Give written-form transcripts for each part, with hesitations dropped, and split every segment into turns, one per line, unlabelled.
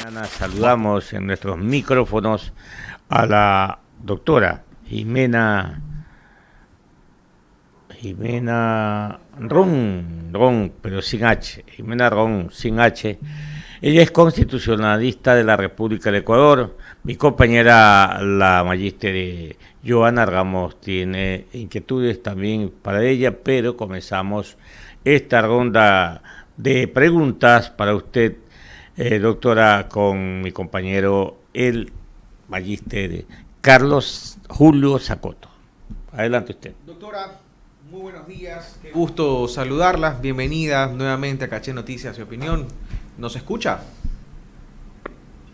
mañana saludamos en nuestros micrófonos a la doctora Jimena Ron, pero sin H, Jimena Ron, sin H. Ella es constitucionalista de la República del Ecuador. Mi compañera, la magíster Joana Ramos, tiene inquietudes también para ella, pero comenzamos esta ronda de preguntas para usted, doctora, con mi compañero, el magíster Carlos Julio Zacoto. Adelante usted.
Doctora, muy buenos días. Qué gusto saludarla. Bienvenida nuevamente a Caché Noticias y Opinión. ¿Nos escucha?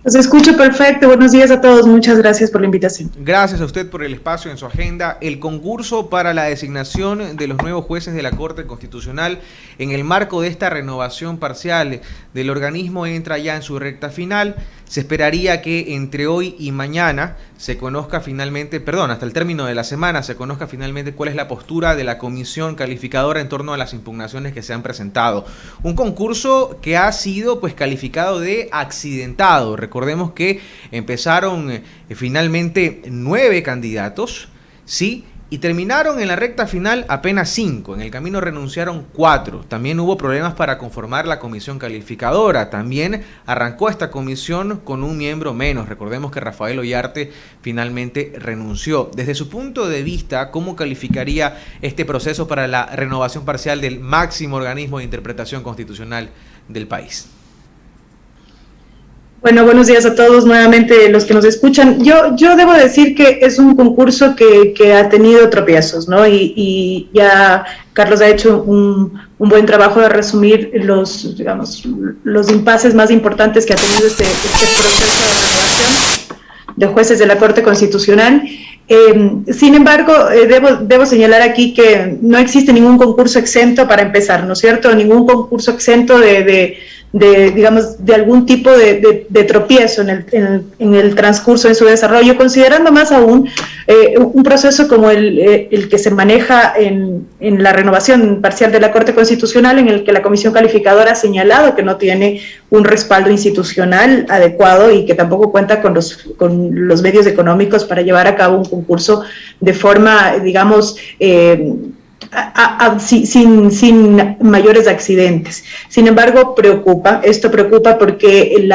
Los escucho perfecto. Buenos días a todos. Muchas gracias por la invitación.
Gracias a usted por el espacio en su agenda. El concurso para la designación de los nuevos jueces de la Corte Constitucional en el marco de esta renovación parcial del organismo entra ya en su recta final. Se esperaría que entre hoy y mañana se conozca finalmente, hasta el término de la semana, se conozca finalmente cuál es la postura de la comisión calificadora en torno a las impugnaciones que se han presentado. Un concurso que ha sido calificado de accidentado. Recordemos que empezaron finalmente 9 candidatos, ¿sí? Y terminaron en la recta final apenas 5. En el camino renunciaron 4. También hubo problemas para conformar la comisión calificadora. También arrancó esta comisión con un miembro menos. Recordemos que Rafael Ollarte finalmente renunció. Desde su punto de vista, ¿cómo calificaría este proceso para la renovación parcial del máximo organismo de interpretación constitucional del país?
Bueno, buenos días a todos nuevamente los que nos escuchan. Yo debo decir que es un concurso que ha tenido tropiezos, ¿no? Y ya Carlos ha hecho un buen trabajo de resumir los impases más importantes que ha tenido este proceso de renovación de jueces de la Corte Constitucional. Sin embargo, debo señalar aquí que no existe ningún concurso exento para empezar, ¿no es cierto? Ningún concurso exento de algún tipo de tropiezo en el transcurso de su desarrollo, considerando más aún un proceso como el que se maneja en la renovación parcial de la Corte Constitucional, en el que la Comisión Calificadora ha señalado que no tiene un respaldo institucional adecuado y que tampoco cuenta con los medios económicos para llevar a cabo un concurso de forma, sin mayores accidentes. Sin embargo, esto preocupa porque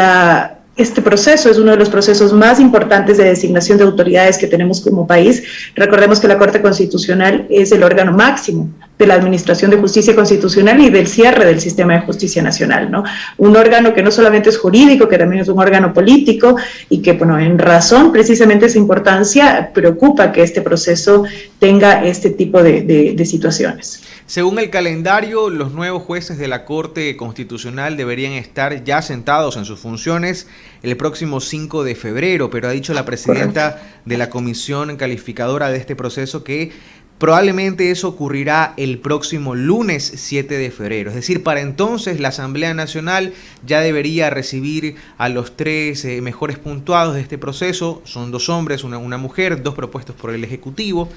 este proceso es uno de los procesos más importantes de designación de autoridades que tenemos como país. Recordemos que la Corte Constitucional es el órgano máximo de la administración de justicia constitucional y del cierre del sistema de justicia nacional, ¿no? Un órgano que no solamente es jurídico, que también es un órgano político y que, en razón precisamente esa importancia, preocupa que este proceso tenga este tipo de situaciones.
Según el calendario, los nuevos jueces de la Corte Constitucional deberían estar ya sentados en sus funciones el próximo 5 de febrero, pero ha dicho la presidenta de la comisión calificadora de este proceso que probablemente eso ocurrirá el próximo lunes 7 de febrero. Es decir, para entonces la Asamblea Nacional ya debería recibir a los 3 mejores puntuados de este proceso. Son 2 hombres, una mujer, 2 propuestos por el Ejecutivo,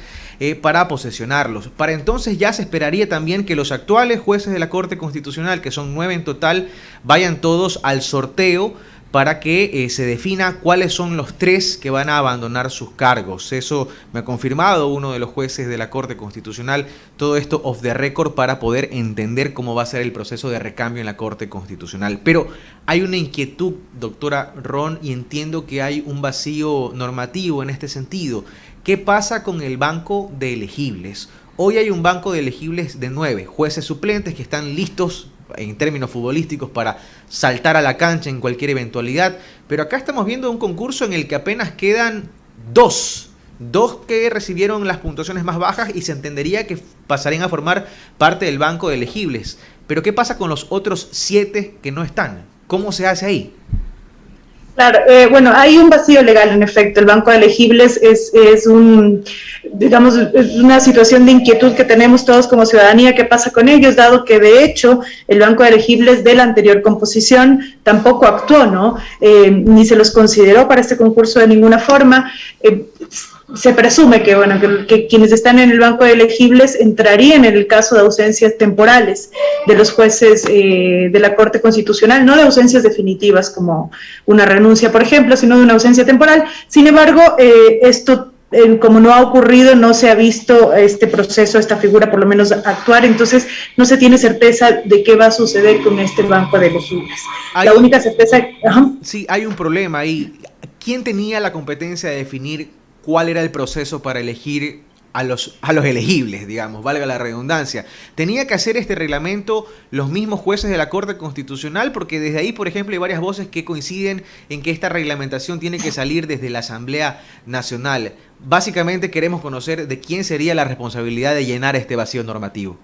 para posesionarlos. Para entonces ya se esperaría también que los actuales jueces de la Corte Constitucional, que son 9 en total, vayan todos al sorteo para que se defina cuáles son los 3 que van a abandonar sus cargos. Eso me ha confirmado uno de los jueces de la Corte Constitucional, todo esto off the record para poder entender cómo va a ser el proceso de recambio en la Corte Constitucional. Pero hay una inquietud, doctora Ron, y entiendo que hay un vacío normativo en este sentido. ¿Qué pasa con el banco de elegibles? Hoy hay un banco de elegibles de 9 jueces suplentes que están listos en términos futbolísticos para saltar a la cancha en cualquier eventualidad, pero acá estamos viendo un concurso en el que apenas quedan 2 que recibieron las puntuaciones más bajas y se entendería que pasarían a formar parte del banco de elegibles. Pero ¿qué pasa con los otros 7 que no están? ¿Cómo se hace ahí?
Claro, hay un vacío legal, en efecto. El banco de elegibles es una situación de inquietud que tenemos todos como ciudadanía. ¿Qué pasa con ellos? Dado que, de hecho, el banco de elegibles de la anterior composición tampoco actuó, ¿no? Ni se los consideró para este concurso de ninguna forma. se presume que, bueno, que quienes están en el banco de elegibles entrarían en el caso de ausencias temporales de los jueces de la Corte Constitucional, no de ausencias definitivas como una renuncia, por ejemplo, sino de una ausencia temporal. Sin embargo, esto como no ha ocurrido, no se ha visto este proceso, esta figura por lo menos actuar, entonces no se tiene certeza de qué va a suceder con este banco de elegibles. La única certeza...
Sí, hay un problema ahí. ¿Quién tenía la competencia de definir cuál era el proceso para elegir a los elegibles, digamos, valga la redundancia? ¿Tenía que hacer este reglamento los mismos jueces de la Corte Constitucional? Porque desde ahí, por ejemplo, hay varias voces que coinciden en que esta reglamentación tiene que salir desde la Asamblea Nacional. Básicamente queremos conocer de quién sería la responsabilidad de llenar este vacío normativo.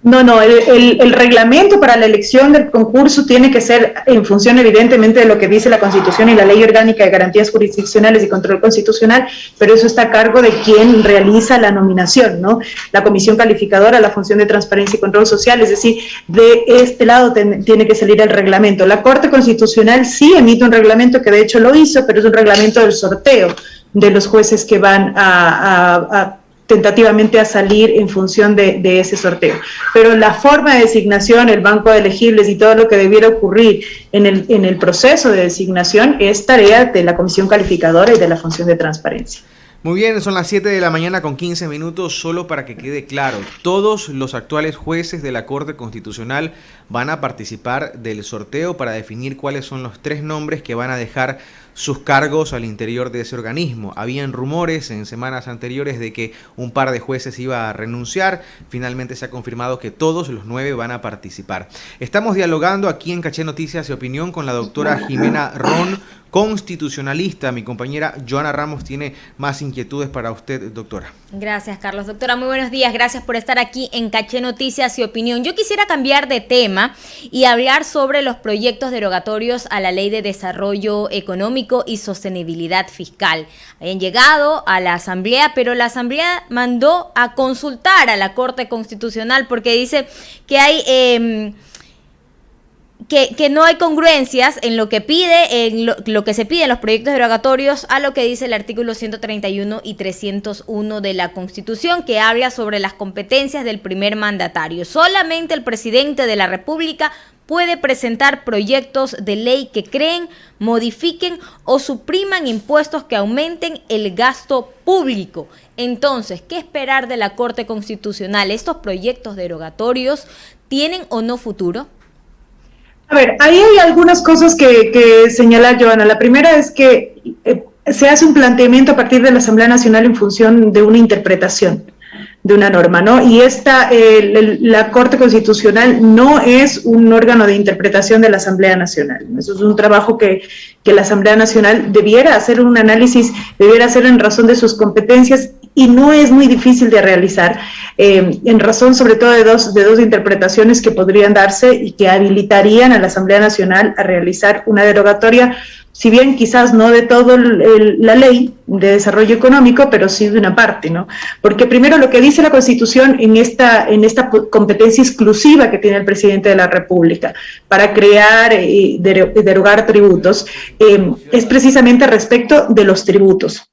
No, el reglamento para la elección del concurso tiene que ser en función evidentemente de lo que dice la Constitución y la Ley Orgánica de Garantías Jurisdiccionales y Control Constitucional, pero eso está a cargo de quien realiza la nominación, ¿no? La Comisión Calificadora, la función de transparencia y control social, es decir, de este lado tiene que salir el reglamento. La Corte Constitucional sí emite un reglamento que de hecho lo hizo, pero es un reglamento del sorteo de los jueces que van tentativamente a salir en función de ese sorteo. Pero la forma de designación, el banco de elegibles y todo lo que debiera ocurrir en el proceso de designación es tarea de la Comisión Calificadora y de la función de transparencia.
Muy bien, son las 7 de la mañana con 15 minutos, solo para que quede claro, todos los actuales jueces de la Corte Constitucional van a participar del sorteo para definir cuáles son los 3 nombres que van a dejar sus cargos al interior de ese organismo. Habían rumores en semanas anteriores de que un par de jueces iba a renunciar. Finalmente se ha confirmado que todos los 9 van a participar. Estamos dialogando aquí en Caché Noticias y Opinión con la doctora Jimena Ron, constitucionalista. Mi compañera Joana Ramos tiene más inquietudes para usted, doctora.
Gracias, Carlos. Doctora, muy buenos días. Gracias por estar aquí en Caché Noticias y Opinión. Yo quisiera cambiar de tema y hablar sobre los proyectos derogatorios a la Ley de Desarrollo Económico y Sostenibilidad Fiscal. Habían llegado a la Asamblea, pero la Asamblea mandó a consultar a la Corte Constitucional porque dice que hay... Que no hay congruencias en lo que pide, en lo que se pide en los proyectos derogatorios a lo que dice el artículo 131 y 301 de la Constitución, que habla sobre las competencias del primer mandatario. Solamente el presidente de la República puede presentar proyectos de ley que creen, modifiquen o supriman impuestos que aumenten el gasto público. Entonces, ¿qué esperar de la Corte Constitucional? ¿Estos proyectos derogatorios tienen o no futuro?
A ver, ahí hay algunas cosas que señalar, Joana. La primera es que se hace un planteamiento a partir de la Asamblea Nacional en función de una interpretación de una norma, ¿no? Y la Corte Constitucional no es un órgano de interpretación de la Asamblea Nacional. Eso es un trabajo que la Asamblea Nacional debiera hacer un análisis, debiera hacer en razón de sus competencias, y no es muy difícil de realizar, en razón sobre todo de dos interpretaciones que podrían darse y que habilitarían a la Asamblea Nacional a realizar una derogatoria, si bien quizás no de toda la ley de desarrollo económico, pero sí de una parte, ¿no? Porque primero lo que dice la Constitución en esta competencia exclusiva que tiene el presidente de la República para crear y derogar tributos, es precisamente respecto de los tributos.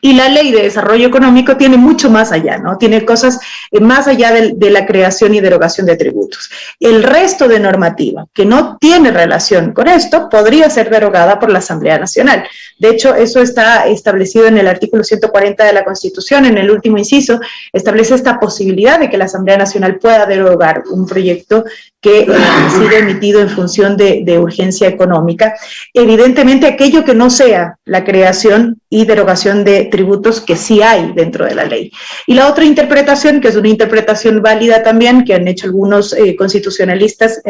Y la ley de desarrollo económico tiene mucho más allá, ¿no? Tiene cosas más allá de la creación y derogación de tributos. El resto de normativa que no tiene relación con esto podría ser derogada por la Asamblea Nacional. De hecho, eso está establecido en el artículo 140 de la Constitución, en el último inciso, establece esta posibilidad de que la Asamblea Nacional pueda derogar un proyecto que ha sido emitido en función de urgencia económica. Evidentemente, aquello que no sea la creación y derogación de tributos que sí hay dentro de la ley. Y la otra interpretación, que es una interpretación válida también, que han hecho algunos constitucionalistas,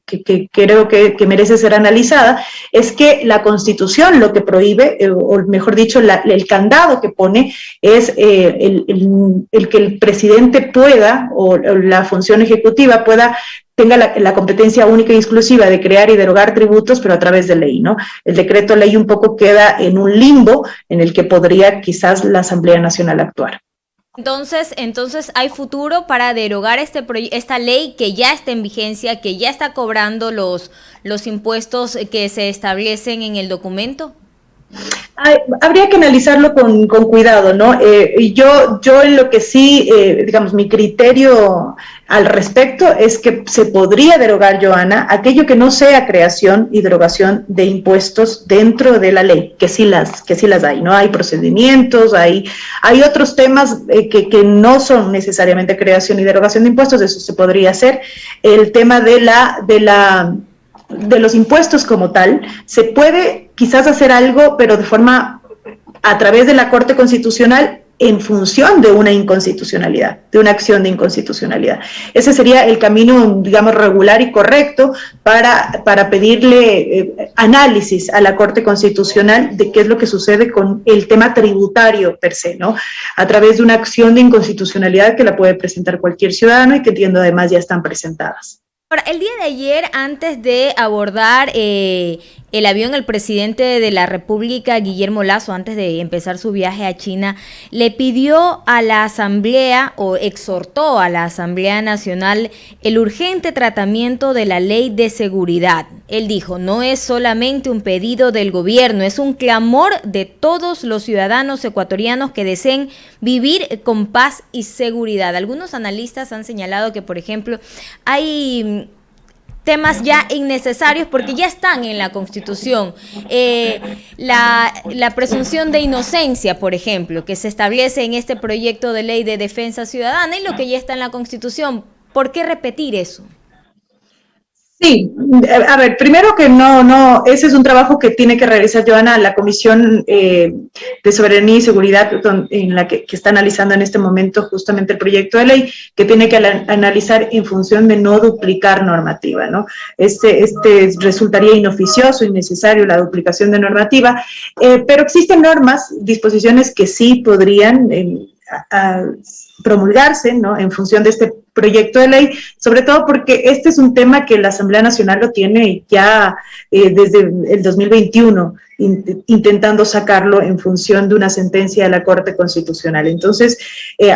que creo que merece ser analizada, es que la Constitución lo que prohíbe, o mejor dicho, el candado que pone es el que el presidente pueda, o la función ejecutiva tenga la competencia única y exclusiva de crear y derogar tributos, pero a través de ley, ¿no? El decreto ley un poco queda en un limbo en el que podría quizás la Asamblea Nacional actuar.
Entonces ¿hay futuro para derogar esta ley que ya está en vigencia, que ya está cobrando los impuestos que se establecen en el documento?
Habría que analizarlo con cuidado, ¿no? Y yo en lo que sí, digamos, mi criterio al respecto es que se podría derogar, Joana, aquello que no sea creación y derogación de impuestos dentro de la ley, que sí las hay, ¿no? Hay procedimientos, hay otros temas que no son necesariamente creación y derogación de impuestos, eso se podría hacer. El tema de los impuestos como tal, se puede quizás hacer algo, pero de forma a través de la Corte Constitucional en función de una inconstitucionalidad, de una acción de inconstitucionalidad. Ese sería el camino, digamos, regular y correcto para pedirle análisis a la Corte Constitucional de qué es lo que sucede con el tema tributario per se, ¿no? A través de una acción de inconstitucionalidad que la puede presentar cualquier ciudadano y que entiendo además ya están presentadas.
Ahora, el día de ayer, antes de abordar el avión, el presidente de la República, Guillermo Lasso, antes de empezar su viaje a China, le pidió a la Asamblea o exhortó a la Asamblea Nacional el urgente tratamiento de la Ley de Seguridad. Él dijo, no es solamente un pedido del gobierno, es un clamor de todos los ciudadanos ecuatorianos que deseen vivir con paz y seguridad. Algunos analistas han señalado que, por ejemplo, hay temas ya innecesarios porque ya están en la Constitución. La presunción de inocencia, por ejemplo, que se establece en este proyecto de ley de defensa ciudadana y lo que ya está en la Constitución. ¿Por qué repetir eso?
Sí, a ver, primero que no, ese es un trabajo que tiene que realizar, Joana, la Comisión de Soberanía y Seguridad, en la que está analizando en este momento justamente el proyecto de ley, que tiene que analizar en función de no duplicar normativa, ¿no? Este resultaría inoficioso, innecesario la duplicación de normativa, pero existen normas, disposiciones que sí podrían a promulgarse, ¿no? En función de este proyecto de ley, sobre todo porque este es un tema que la Asamblea Nacional lo tiene ya desde el 2021, intentando sacarlo en función de una sentencia de la Corte Constitucional. Entonces,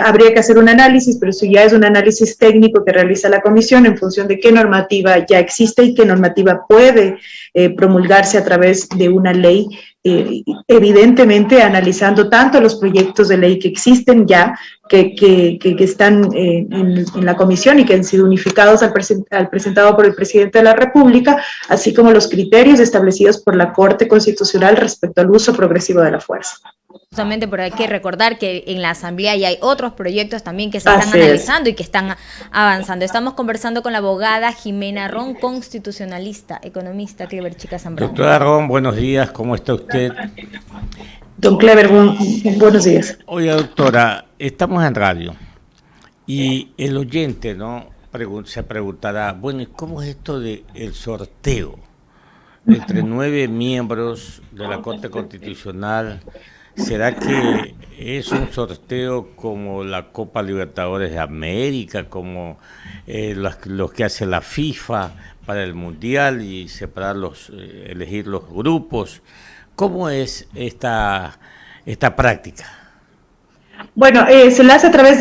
habría que hacer un análisis, pero eso ya es un análisis técnico que realiza la Comisión en función de qué normativa ya existe y qué normativa puede promulgarse a través de una ley, evidentemente analizando tanto los proyectos de ley que existen ya, que están en la comisión y que han sido unificados al presentado por el presidente de la República, así como los criterios establecidos por la Corte Constitucional respecto al uso progresivo de la fuerza.
Justamente, pero hay que recordar que en la Asamblea ya hay otros proyectos también que se están analizando y que están avanzando. Estamos conversando con la abogada Jimena Ron, constitucionalista, economista, Clever Chica Zambrano.
Doctora Ron, buenos días, ¿cómo está usted?
Don Clever, buenos días.
Oiga, doctora, estamos en radio y el oyente, ¿no? Se preguntará, bueno, ¿y cómo es esto del sorteo entre 9 miembros de la Corte Constitucional? ¿Será que es un sorteo como la Copa Libertadores de América, como los que hace la FIFA para el Mundial y separar elegir los grupos? ¿Cómo es esta práctica?
Bueno, se la hace a través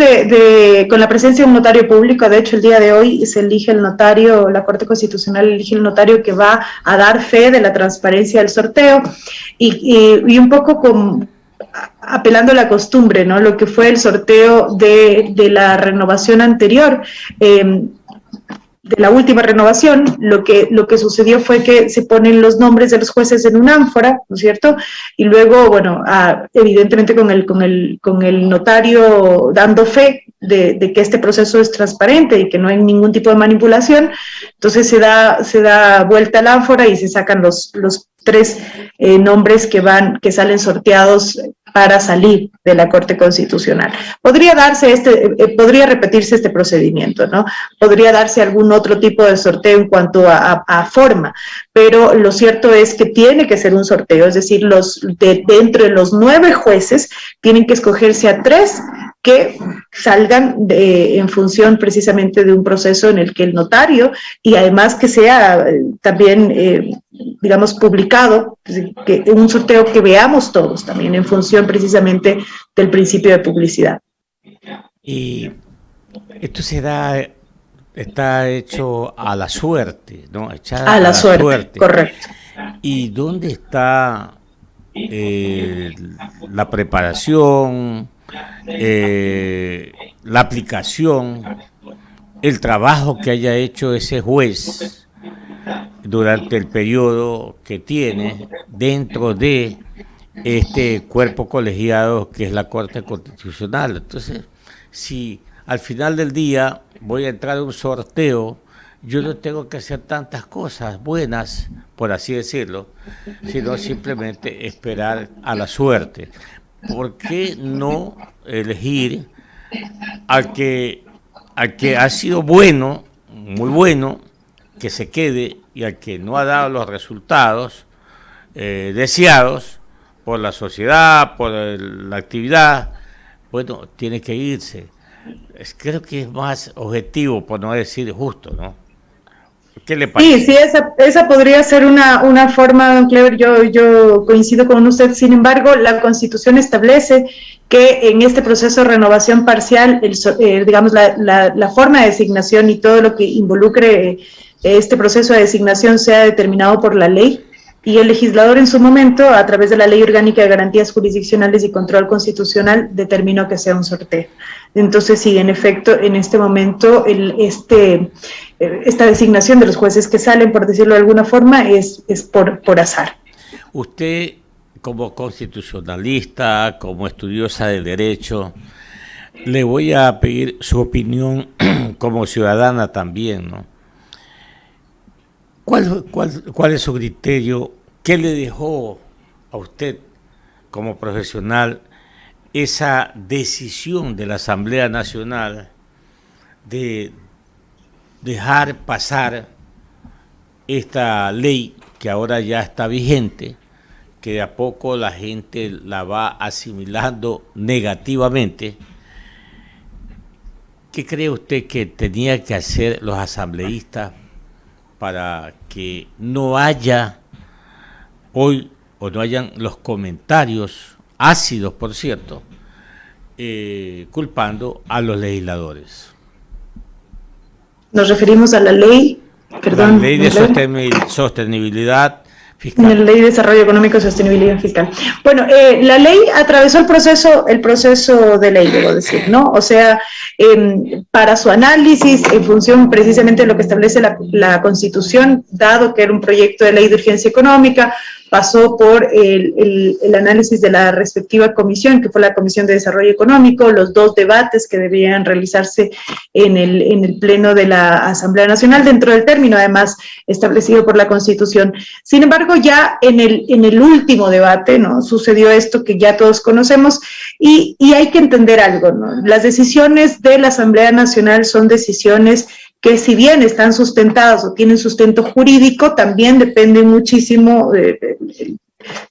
con la presencia de un notario público. De hecho, el día de hoy se elige el notario, la Corte Constitucional elige el notario que va a dar fe de la transparencia del sorteo y un poco apelando a la costumbre, ¿no? Lo que fue el sorteo de la renovación anterior, de la última renovación, lo que sucedió fue que se ponen los nombres de los jueces en una ánfora, ¿no es cierto? Y luego, bueno, evidentemente con el notario dando fe de que este proceso es transparente y que no hay ningún tipo de manipulación, entonces se da vuelta al ánfora y se sacan los 3 nombres que salen sorteados para salir de la Corte Constitucional. Podría repetirse este procedimiento, ¿no? Podría darse algún otro tipo de sorteo en cuanto a forma, pero lo cierto es que tiene que ser un sorteo, es decir, dentro de los 9 jueces tienen que escogerse a 3 que salgan en función precisamente de un proceso en el que el notario, y además que sea también, digamos, publicado, que un sorteo que veamos todos también en función precisamente del principio de publicidad.
Y esto está hecho a la suerte, ¿no?
A la suerte, correcto.
¿Y dónde está la preparación, la aplicación, el trabajo que haya hecho ese juez durante el periodo que tiene dentro de este cuerpo colegiado que es la Corte Constitucional. Entonces, si al final del día voy a entrar a un sorteo, yo no tengo que hacer tantas cosas buenas, por así decirlo, sino simplemente esperar a la suerte. ¿Por qué no elegir al que ha sido bueno, muy bueno, que se quede, y al que no ha dado los resultados deseados por la sociedad, por la actividad, bueno, tiene que irse? Creo que es más objetivo, por no decir justo, ¿no? ¿Qué le parece?
Sí, esa podría ser una forma, don Clever, yo coincido con usted. Sin embargo, la Constitución establece que en este proceso de renovación parcial, digamos, la forma de designación y todo lo que involucre este proceso de designación sea determinado por la ley, y el legislador en su momento, a través de la Ley Orgánica de Garantías Jurisdiccionales y Control Constitucional, determinó que sea un sorteo. Entonces, sí, en efecto, en este momento, esta designación de los jueces que salen, por decirlo de alguna forma, es por azar.
Usted, como constitucionalista, como estudiosa del derecho, le voy a pedir su opinión como ciudadana también, ¿no? ¿Cuál es su criterio? ¿Qué le dejó a usted como profesional esa decisión de la Asamblea Nacional de dejar pasar esta ley que ahora ya está vigente, que de a poco la gente la va asimilando negativamente? ¿Qué cree usted que tenía que hacer los asambleístas para que no haya hoy, o no hayan los comentarios ácidos, por cierto, culpando a los legisladores?
Nos referimos a la ley,
la ley de sostenibilidad fiscal.
La Ley de Desarrollo Económico y Sostenibilidad Fiscal. Bueno, la ley atravesó el proceso de ley, debo decir, ¿no? O sea, para su análisis, en función precisamente de lo que establece la Constitución, dado que era un proyecto de ley de urgencia económica, pasó por el análisis de la respectiva comisión, que fue la Comisión de Desarrollo Económico, los 2 debates que debían realizarse en el Pleno de la Asamblea Nacional, dentro del término, además, establecido por la Constitución. Sin embargo, ya en el último debate, ¿no?, sucedió esto que ya todos conocemos, y hay que entender algo, ¿no? Las decisiones de la Asamblea Nacional son decisiones que, si bien están sustentadas o tienen sustento jurídico, también dependen muchísimo,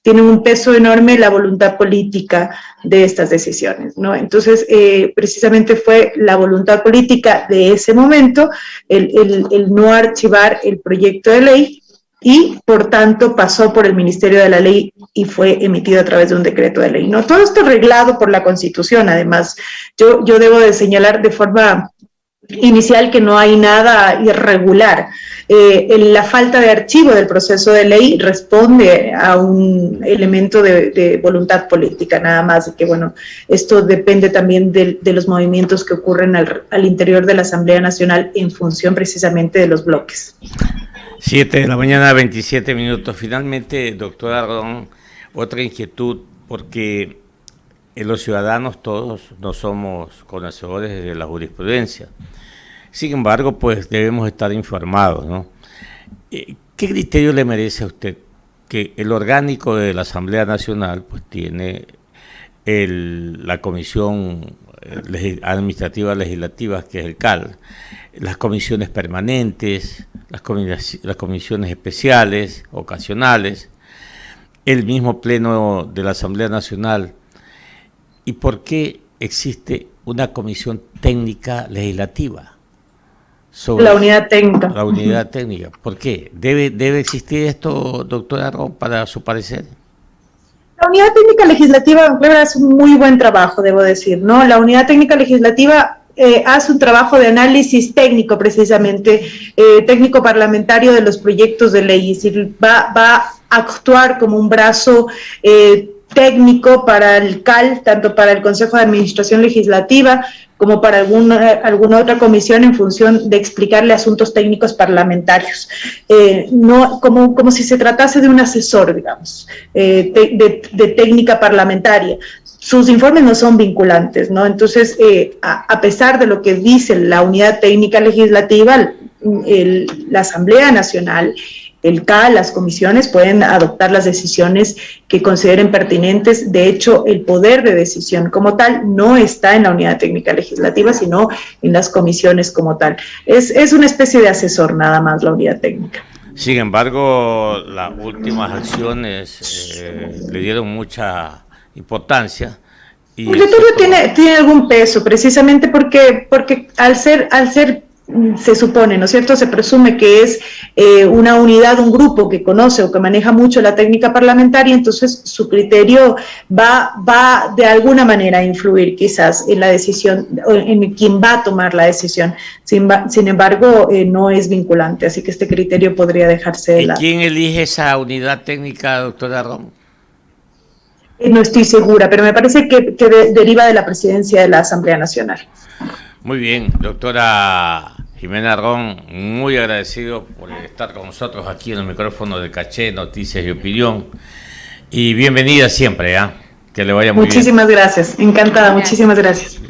tienen un peso enorme la voluntad política de estas decisiones, ¿no? Entonces, precisamente fue la voluntad política de ese momento el no archivar el proyecto de ley, y por tanto pasó por el Ministerio de la Ley y fue emitido a través de un decreto de ley, ¿no? Todo esto reglado por la Constitución. Además, yo debo de señalar de forma inicial que no hay nada irregular. La falta de archivo del proceso de ley responde a un elemento de voluntad política, nada más, y que, bueno, esto depende también de los movimientos que ocurren al interior de la Asamblea Nacional en función precisamente de los bloques.
7:27 a.m. Finalmente, doctora Ardón, otra inquietud, porque los ciudadanos todos no somos conocedores de la jurisprudencia. Sin embargo, pues debemos estar informados, ¿no? ¿Qué criterio le merece a usted que el orgánico de la Asamblea Nacional pues tiene la Comisión Administrativa Legislativa, que es el CAL, las comisiones permanentes, las comisiones especiales, ocasionales, el mismo Pleno de la Asamblea Nacional? ¿Y por qué existe una comisión técnica legislativa?
La unidad técnica.
La unidad técnica. ¿Por qué? ¿Debe existir esto, doctora Ron, para su parecer?
La unidad técnica legislativa, claro, hace un muy buen trabajo, debo decir, ¿no? La unidad técnica legislativa hace un trabajo de análisis técnico, precisamente, técnico parlamentario de los proyectos de ley, es decir, va actuar como un brazo técnico para el CAL, tanto para el Consejo de Administración Legislativa como para alguna otra comisión en función de explicarle asuntos técnicos parlamentarios. No, como si se tratase de un asesor, digamos, de técnica parlamentaria. Sus informes no son vinculantes, ¿no? Entonces, a pesar de lo que dice la Unidad Técnica Legislativa, la Asamblea Nacional, el CAL, las comisiones pueden adoptar las decisiones que consideren pertinentes. De hecho, el poder de decisión como tal no está en la Unidad Técnica Legislativa, sino en las comisiones como tal. Es una especie de asesor nada más la Unidad Técnica.
Sin embargo, las últimas acciones le dieron mucha importancia.
El territorio tiene algún peso, precisamente porque al ser se supone, ¿no es cierto? Se presume que es una unidad, un grupo que conoce o que maneja mucho la técnica parlamentaria, entonces su criterio va de alguna manera a influir quizás en la decisión, en quien va a tomar la decisión. Sin embargo, no es vinculante, así que este criterio podría dejarse de lado.
¿Y quién elige esa unidad técnica, doctora Ron?
No estoy segura, pero me parece que deriva de la presidencia de la Asamblea Nacional.
Muy bien, doctora Jimena Ron, muy agradecido por estar con nosotros aquí en el micrófono de Caché, Noticias y Opinión. Y bienvenida siempre, que le vaya muy bien.
Muchísimas gracias, encantada, muchísimas gracias.